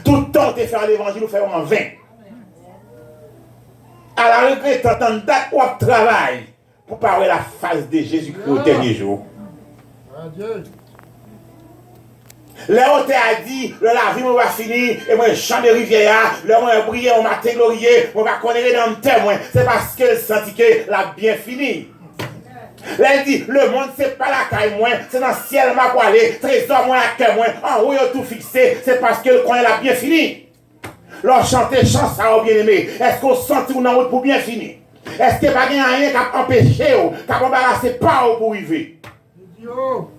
Tout le temps, tu fais l'évangile, ou fait en vain. À la regret, tu entends date ou travail pour parler la face de Jésus-Christ au dernier jour. Là, on t'a dit, la vie va finir, et moi, je chante de rivière, là, moi, je brille, on m'a glorieux, on va connaître dans le témoin. C'est parce qu'elle sentit que la bien fini. Là, elle dit, le monde, c'est pas la caille moins, c'est dans le ciel, ma pour aller, trésor moins, à cœur moins, en haut, il a tout fixé, c'est parce qu'elle connaît la bien fini. Leur chanter chant ça, bien aimé. Est-ce qu'on sent ou non pour bien finir? Est-ce qu'il n'y a pas rien qui a empêché, qui a embarrassé pas pour arriver?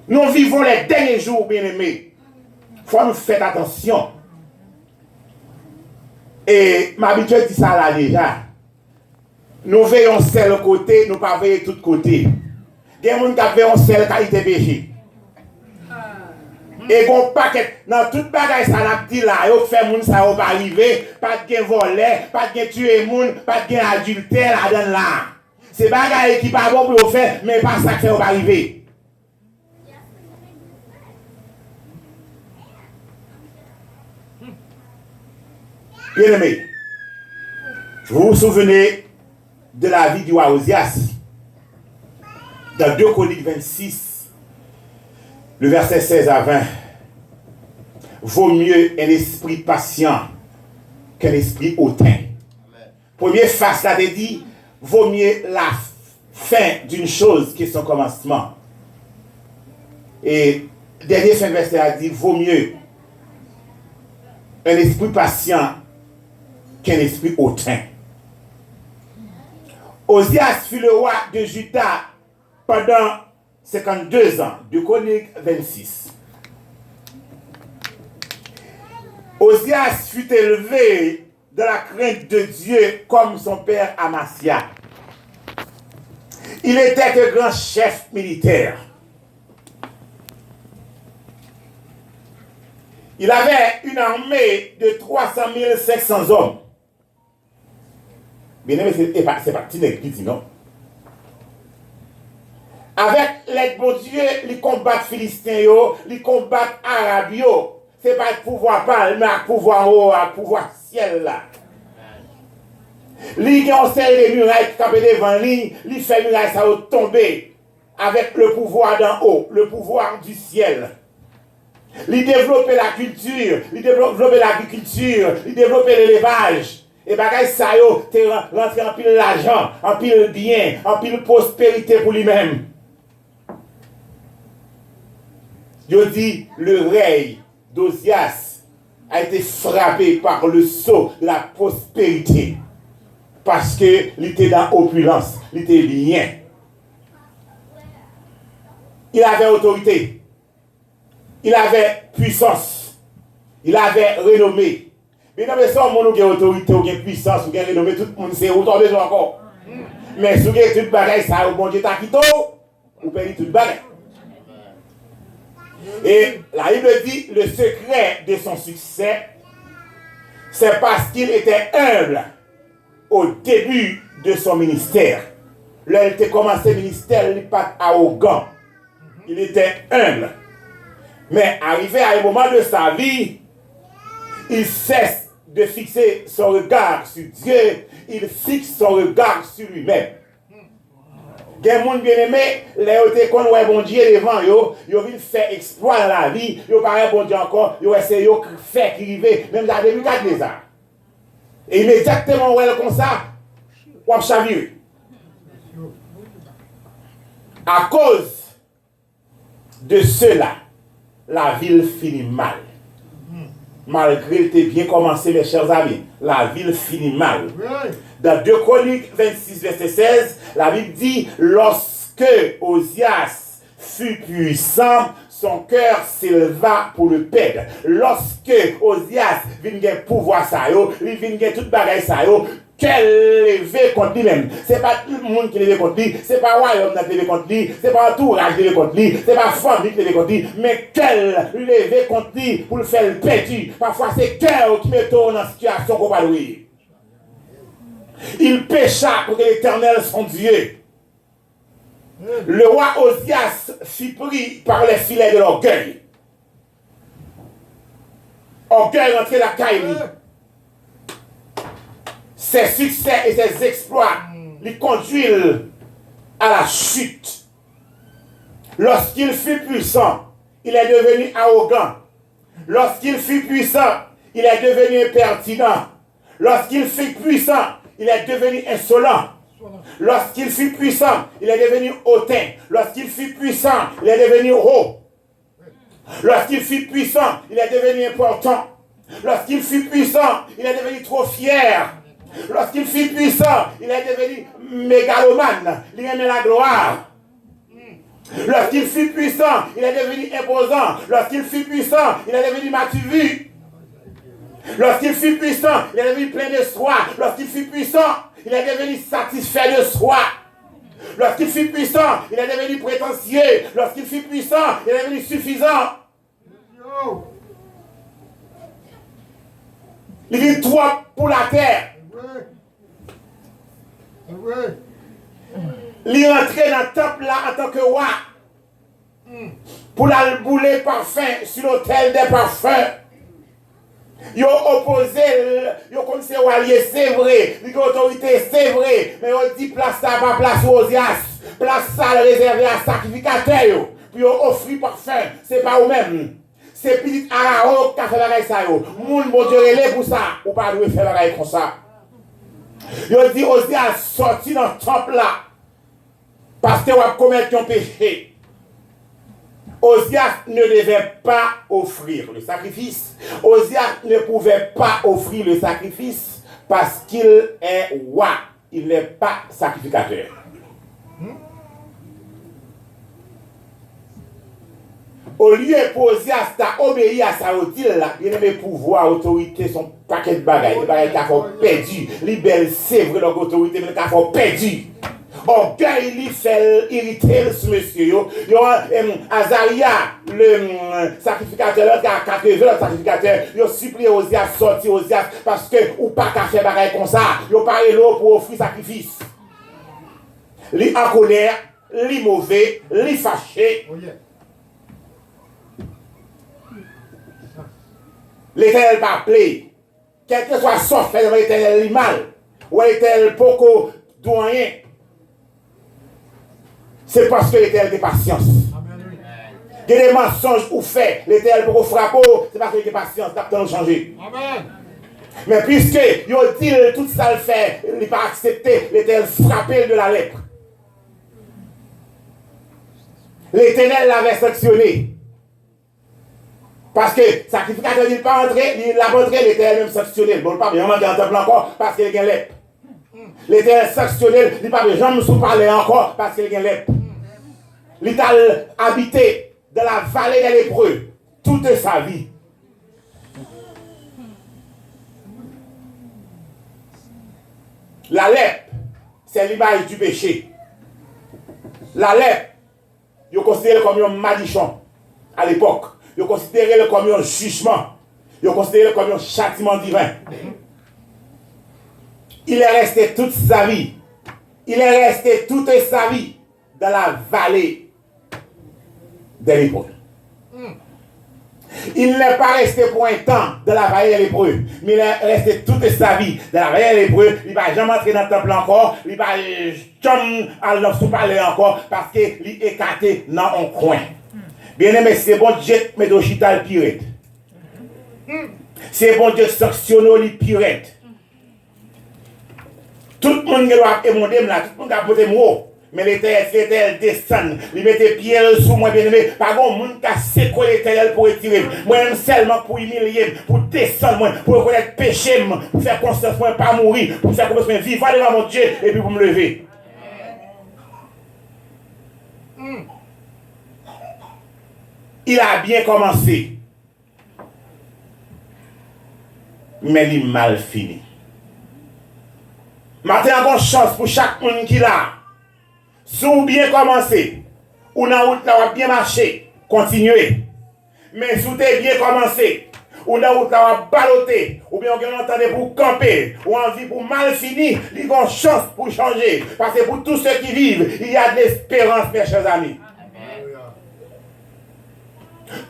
Nous vivons les derniers jours, bien aimés. Il faut nous faire attention. Et ma habitude dit ça là déjà. Nous veillons seul côté, nous ne pas veiller tout côté. Il y a des gens qui veillent seul qualité péché. Et bon paquet, dans toute bagaille ça n'a dit là, il fait moun ça va arriver, pas de voler, pas de tuer moun, pas de adultère là-dedans là. C'est bagaille qui pas bon pour faire, mais pas ça qui va arriver. Bien aimé, vous vous souvenez de la vie du roi Osias dans 2 Chroniques 26, le verset 16 à 20. Vaut mieux un esprit patient qu'un esprit hautain. Première face là, dit, vaut mieux la fin d'une chose que son commencement. Et dernier fin verset a dit, vaut mieux un esprit patient qu'un esprit hautain. Osias fut le roi de Juda pendant 52 ans, 2 Chroniques 26. Osias fut élevé dans la crainte de Dieu comme son père Amasia. Il était un grand chef militaire. Il avait une armée de 300 500 hommes. Bien aimé, c'est pas petit petit, non? Avec l'aide de Dieu, ils combattent Philistins, ils combattent Arabes. Ce n'est pas le pouvoir pas, mais le pouvoir haut, le pouvoir ciel là. Ils ont serré les murailles qui campaient devant lui, ils fait les murailles ça tomber avec le pouvoir d'en haut, le pouvoir du ciel. Ils développaient la culture, ils développaient l'agriculture, ils développaient l'élevage. Et bagay ça yo, t'es rentré en pile l'argent, en pile bien, en pile prospérité pour lui-même. Je dis, le règne d'Osias a été frappé par le sceau de la prospérité. Parce qu'il était dans l'opulence, il était bien. Il avait autorité, il avait puissance, il avait renommée. Mais non, mais ça, on a autorité, ou une puissance, ou une renommée, tout le monde sait où tomber encore. Mais si vous avez tout le bagage, ça, bon Dieu t'a quitté, vous payez tout le bagage. Et la Bible dit, le secret de son succès, c'est parce qu'il était humble au début de son ministère. Là, il était commencé le ministère, il n'était pas arrogant. Il était humble. Mais arrivé à un moment de sa vie, il cesse de fixer son regard sur Dieu, il fixe son regard sur lui-même. Il y a des gens bien aimés, les autres qu'on voit bon Dieu devant eux, ils viennent faire exploit dans la vie, ils parlent bon Dieu encore, ils essaient de faire criver, même dans les début de ça. Et immédiatement, on comme ça, on chavire. À cause de cela, la ville finit mal. Malgré qu'il ait bien commencé, mes chers amis, la ville finit mal. Dans 2 Chroniques 26, verset 16, la Bible dit, lorsque Osias fut puissant, son cœur s'éleva pour le perdre. Lorsque Osias vient pouvoir ça, il vient tout bagaille ça, qu'elle levé contre lui-même. Ce n'est pas tout le monde qui levé contre lui, ce n'est pas royaume qui levé contre lui, ce n'est pas entourage qui levé contre lui, ce n'est pas famille qui levé contre lui, mais qu'elle levé contre lui pour le faire perdu. Parfois c'est cœur qui met dans une situation qu'on va louer. Il pécha contre l'Éternel son Dieu. Le roi Osias fut pris par les filets de l'orgueil. Orgueil rentré la caille. Ses succès et ses exploits lui conduisent à la chute. Lorsqu'il fut puissant, il est devenu arrogant. Lorsqu'il fut puissant, il est devenu impertinent. Lorsqu'il fut puissant, il est devenu insolent. Lorsqu'il fut puissant, il est devenu hautain. Lorsqu'il fut puissant, il est devenu haut. Lorsqu'il fut puissant, il est devenu important. Lorsqu'il fut puissant, il est devenu trop fier. Lorsqu'il fut puissant, il est devenu mégalomane. Il aimait la gloire. Lorsqu'il fut puissant, il est devenu imposant. Lorsqu'il fut puissant, il est devenu matu-vu. Lorsqu'il fut puissant, il est devenu plein de soi. Lorsqu'il fut puissant, il est devenu satisfait de soi. Lorsqu'il fut puissant, il est devenu prétentieux. Lorsqu'il fut puissant, il est devenu suffisant. Il vit trop pour la terre. Il est rentré dans le temple là en tant que roi. Pour la bouler parfum sur l'autel des parfums. Ils ont opposé, ils ont commencé à allier, c'est vrai. Ils ont autorité, c'est vrai. Mais ils ont dit place ça, pas place aux Osias. Place ça réservé à sacrificateur. Puis ils ont offert parfum. C'est pas eux-mêmes. C'est petit Arao qui a fait la ça. Moun bon Dieu relève pour ça. Ou pas de faire la comme ça. Ils ont dit Osias sorti dans le temple là. Parce que vous avez commis un péché. Osias ne devait pas offrir le sacrifice. Osias ne pouvait pas offrir le sacrifice parce qu'il est roi. Il n'est pas sacrificateur. Au lieu qu'Osias t'a obéi à sa otile, il aimait pouvoir, autorité, son paquet de bagailles. Les bagailles qu'il a perdu. Les belles, c'est vrai, leur autorité, mais qu'il a perdu. Orgueil, il fait irriter ce monsieur. Azaria, le sacrificateur, qui a 80 le sacrificateur, il a supplié Osias sortir Osias parce que ou pas qu'à faire bagaille comme ça. Il a parlé l'eau pour offrir sacrifice. Il en colère, il mauvais, il fâché. L'Éternel pas appelé. Quel que soit son fait, l'Éternel est mal. Ou l'Éternel beaucoup doyen. C'est parce que l'Éternel a patience. Il y a des mensonges ou faits, l'Éternel pour frapper, c'est parce qu'il a patience, il a changer. Amen. Mais puisque il a dit tout ça le fait, il n'a pas accepté, l'Éternel frappé de la lèpre. L'Éternel l'avait sanctionné. Parce que le sacrificateur n'est pas entré, il l'a montré, l'Éternel même sanctionné. Bon, pas bien, on va en temple encore parce qu'il y a une lèpre. L'Éternel sanctionné, il n'a pas besoin de nous parler encore parce qu'il y a une lèpre. Il a habité dans la vallée des lépreux toute sa vie. La lèpre, c'est l'image du péché. La lèpre, il est considéré comme un malichon à l'époque. Il est considéré comme un jugement. Il est considéré comme un châtiment divin. Il est resté toute sa vie. Il est resté toute sa vie dans la vallée des lépreux. Il n'est pas resté pour un temps dans la vallée des lépreux, mais il est resté toute sa vie dans la vallée des lépreux. Il ne va jamais entrer dans le temple encore. Il ne va jamais aller sous parler encore parce qu'il est écarté dans un coin. Bien aimé, c'est bon Dieu mais de chita le pirate. C'est bon Dieu sanctionne le pirate. Tout le monde doit émonder là, tout le monde a posé mot. Mais l'Éternel descend, il mettait pied sous moi, bien aimé. Pas grand monde qui a séqué l'Éternel pour retirer. Moi-même seulement pour humilier, pour descendre, moi, pour reconnaître péché, pour faire conscience, moi, pas mourir, pour faire conscience, vivre devant mon Dieu et puis pour me lever. Il a bien commencé, mais il a mal fini. Maintenant, il y a une chance pour chaque monde qui l'a. Si vous bien commencé, ou dans route là bien marché, continuez. Mais si vous avez bien commencé, ou dans route là balloté, ou bien vous entendez pour camper, ou envie pour mal finir, il y a une chance pour changer. Parce que pour tous ceux qui vivent, il y a de l'espérance, mes chers amis.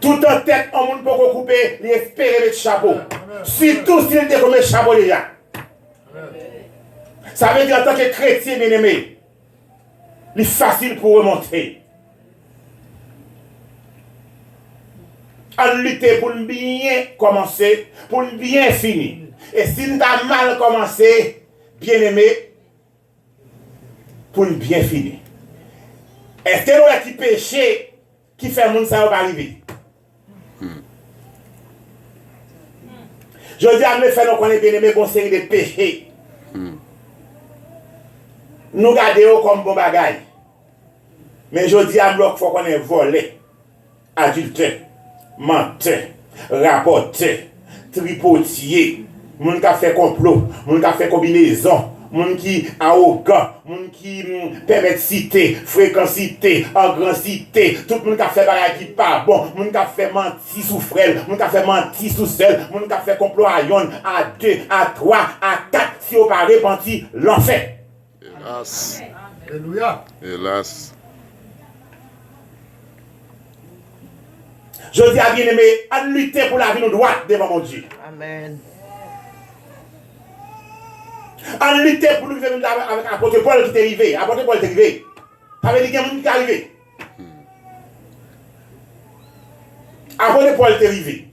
Tout en tête, on ne peut pas couper, il espère mettre chapeau. Surtout s'il était comme un chapeau déjà. Ça veut dire en tant que chrétien bien-aimé, il est facile pour remonter. On lutte pour bien commencer, pour bien finir. Et s'il a mal commencé, bien-aimé, pour bien finir. Est-ce que nous qui péché qui fait monde ça va arriver? Je dis à mes frères, nous connaissons bien aimé bon série de péchés. Nous gardons comme bon bagaille. Mais je dis à nous qu'il faut qu'on ait volé, adultère, menteur, rapporteur, tripotier, moun qui a fait complot, moun qui a fait combinaison. Moun qui arrogant, moun qui permet de citer, fréquencité, engrancité, tout le monde qui a fait bagay qui pas bon, moun qui a fait mentir sous frère, moun qui a fait mentir sous seul, moun qui a fait complot à yon, à 2, à 3, à 4, si on pas repenti, l'enfer. Hélas. Alléluia. Hélas. Je dis à bien-aimé, à lutter pour la vie nous droite devant mon Dieu. Amen. En lutte pour nous faire avec apôtre Paul qui est arrivé. Apôtre Paul est arrivé. Ça veut dire qu'il y a un monde qui est arrivé. Apôtre Paul est arrivé.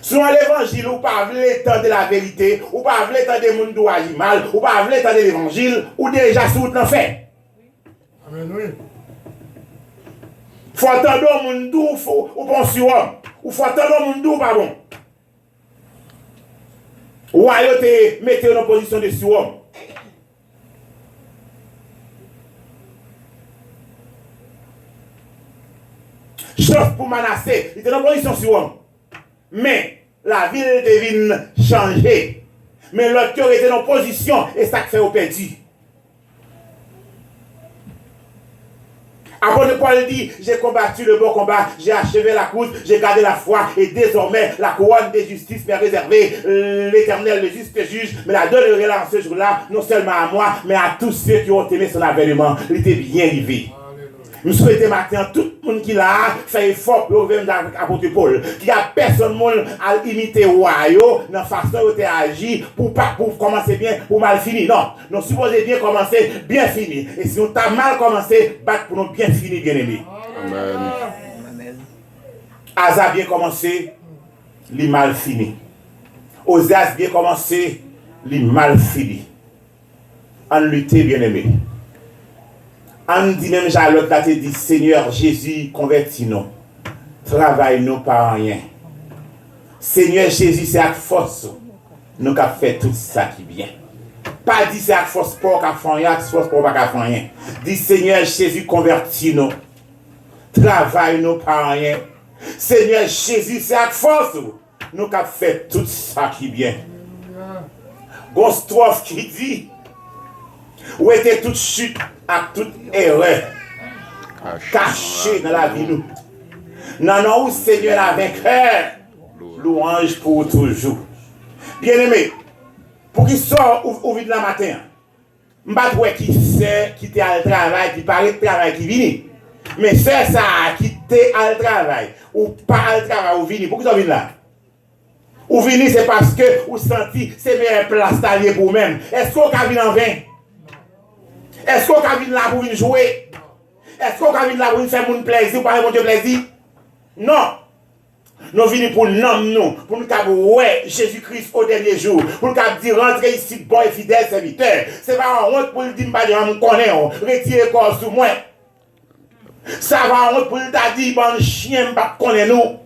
Selon l'évangile, ou pas voulez temps de la vérité, ou pas voulez temps des gens qui agissent mal, ou pas voulez temps de l'évangile, ou déjà sous l'enfer. Amen, oui. Faut attendre au monde ou bon sur homme. Ou faut attendre au monde ou pas bon. Ou ayo te mette en position de surhomme. Sauf pour Manassé, il était en position surhomme. Mais la ville devine changer. Mais l'autre cœur était en position et ça fait au perdu. Apôtre Paul dit, j'ai combattu le bon combat, j'ai achevé la course, j'ai gardé la foi, et désormais la couronne de justice m'est réservée. L'Éternel, le juste juge, me la donnerai là en ce jour-là, non seulement à moi, mais à tous ceux qui ont aimé son avènement. Il était bien arrivé. Nous souhaitons maintenant tout le monde qui l'a fait effort pour revenir avec l'apôtre Paul. Qu'il n'y a personne à imiter Wayo dans la façon dont il agit pour commencer bien, pour mal finir. Non, nous supposons bien commencer, bien finir. Et si on t'a mal commencé, battre pour nous bien finir, bien aimé. Amen. Asa bien commencé, il mal fini. Osas bien commencé, il mal fini. En lutter, bien aimé. On dit même Charlotte là te dit Seigneur Jésus convertis-nous. Travaille-nous par rien. Seigneur Jésus c'est avec force. Nous avons fait tout ça qui vient. Pas dit c'est avec force pour qu'à faire rien, avec force pour pas qu'à faire rien. Dit Seigneur Jésus convertis-nous. Travaille-nous par rien. Seigneur Jésus c'est avec force. Nous avons fait tout ça qui vient. Gon strophe qui dit où était toute chute à toute erreur cachée dans la vie nous. Non, non, où Seigneur la vainqueur, louange pour toujours. Bien aimé, pour qu'il soit au vide la matin, je ne sais pas qui c'est qui était à le travail, qui paraît le travail qui vient. Mais c'est ça qui était à le travail, ou pas à le travail, ou vini. Pourquoi vous venez là? Ou vini, c'est parce que vous sentez c'est meilleure place d'aller pour vous-même. Est-ce qu'on a vu en vain? Est-ce qu'on a vu là pour venir jouer? Est-ce qu'on a vu là pour venir faire mon plaisir ou pas mon Dieu plaisir? Non. Nous venons pour nous, pour nous dire ouais, Jésus-Christ au dernier jour, pour nous dire rentrer ici, bon et fidèle serviteur. C'est pas honte pour le dire, je me connais, retirez le corps sous moi. Ça va honte pour le dire, bon chien, je ne connais nous.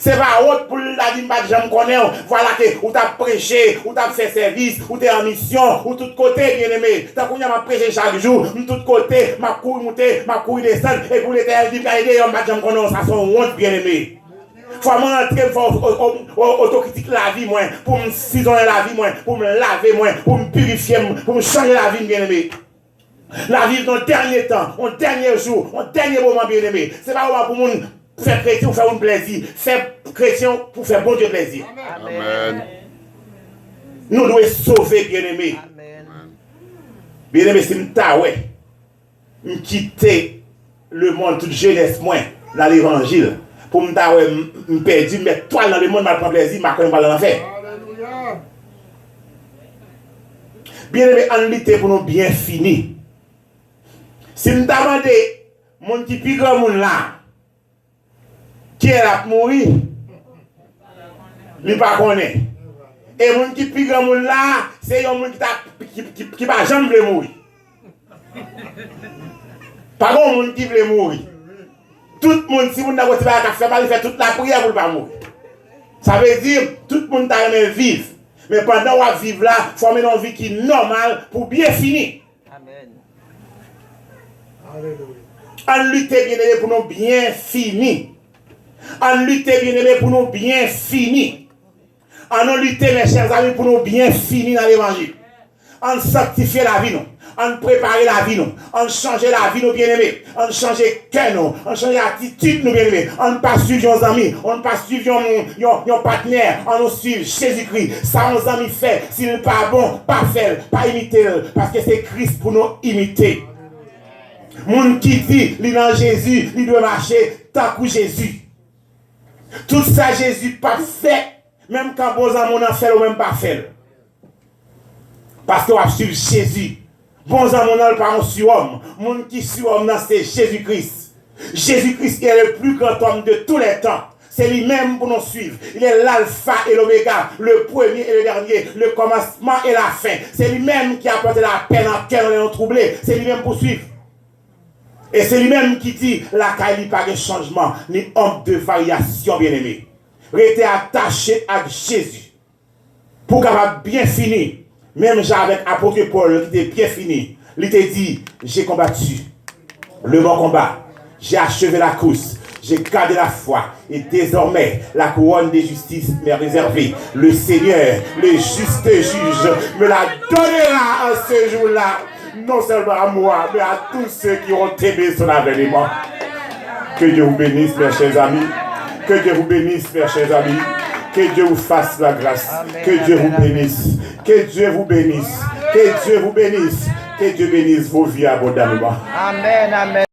C'est pas honte pour la vie, je me connais. Voilà que ou t'as prêché, ou t'as fait service, ou t'es en mission, ou tout côté, bien aimé. T'as qu'on m'a prêché chaque jour, tout côté, ma couille monter, ma couille descendre, et pour l'éternel dit, je me connais, ça sont honte, bien aimé. Faut m'entrer, faut autocritique la vie, moi, pour me cisailler la vie, moi, pour me laver, moi, pour me purifier, pour me changer la vie, bien aimé. La vie dans le dernier temps, au dernier jour, au dernier moment, bien aimé. C'est pas pour mon faire chrétien pour faire un plaisir, faire chrétien pour faire bon Dieu plaisir. Amen. Nous devons sauver, bien aimé. Amen. Bien aimé, c'est une taoué. Nous quitter le monde, toute jeunesse moins dans l'évangile. Pour me perdre, mettre toi dans le monde, mal prendre plaisir, ma connaît pas dans l'enfer. Alléluia. Bien aimé, en lutte pour nous bien fini. Si nous demandons, mon qui plus grand monde là, qui est là pour mourir, il ne pas connaît. Et mon qui plus grand monde là, c'est un monde qui va jamais mourir. Pas grand monde qui veut mourir. Tout le monde, si vous n'avez pas fait mal, il fait toute la prière pour ne pas mourir. Ça veut dire, tout le monde a aimé vivre. Mais pendant qu'on vivre là, il faut mener une vie qui est normale pour bien finir. Amen. Alléluia. En lutte bien aimé pour nous bien finir. En lutte bien aimé pour nous bien finir. En lutte, mes chers amis, pour nous bien finir dans l'évangile. En sanctifier la vie, nous. En préparer la vie, nous. En changer la vie, nous bien-aimés. En changer cœur, nous. En changer l'attitude, nous bien-aimés. En ne pas suivre nos amis. On ne pas suivre nos partenaires. En nous suivre Jésus-Christ. Ça, nos amis fait. S'il n'est pas bon, pas faire, pas imiter. Parce que c'est Christ pour nous imiter. Moun qui dit, il dans Jésus, il doit marcher tant que Jésus. Tout ça, Jésus pas fait. Même quand bon amis on a fait ou même pas fait. Parce qu'on va suivre Jésus. Bon amis on a pas un surhomme. Mon qui surhomme c'est Jésus-Christ. Jésus-Christ est le plus grand homme de tous les temps. C'est lui-même pour nous suivre. Il est l'alpha et l'oméga, le premier et le dernier, le commencement et la fin. C'est lui-même qui a apporté la paix dans le cœur de nos troublés. C'est lui-même pour suivre. Et c'est lui-même qui dit la caille pas de changement, ni homme de variation, bien-aimé. Restez attaché à Jésus. Pour capable bien finir. Même avec l'apôtre Paul qui était bien fini. Il t'a dit, j'ai combattu le bon combat. J'ai achevé la course. J'ai gardé la foi. Et désormais, la couronne de justice m'est réservée. Le Seigneur, le juste juge, me la donnera en ce jour-là. Non seulement à moi, mais à tous ceux qui ont aimé son avènement. Que Dieu vous bénisse, mes chers amis. Que Dieu vous bénisse, mes chers amis. Que Dieu vous fasse la grâce. Amen, Que Dieu amen, vous bénisse. Que Dieu vous bénisse. Que Dieu vous bénisse. Que Dieu bénisse vos vies abondamment. Amen, amen.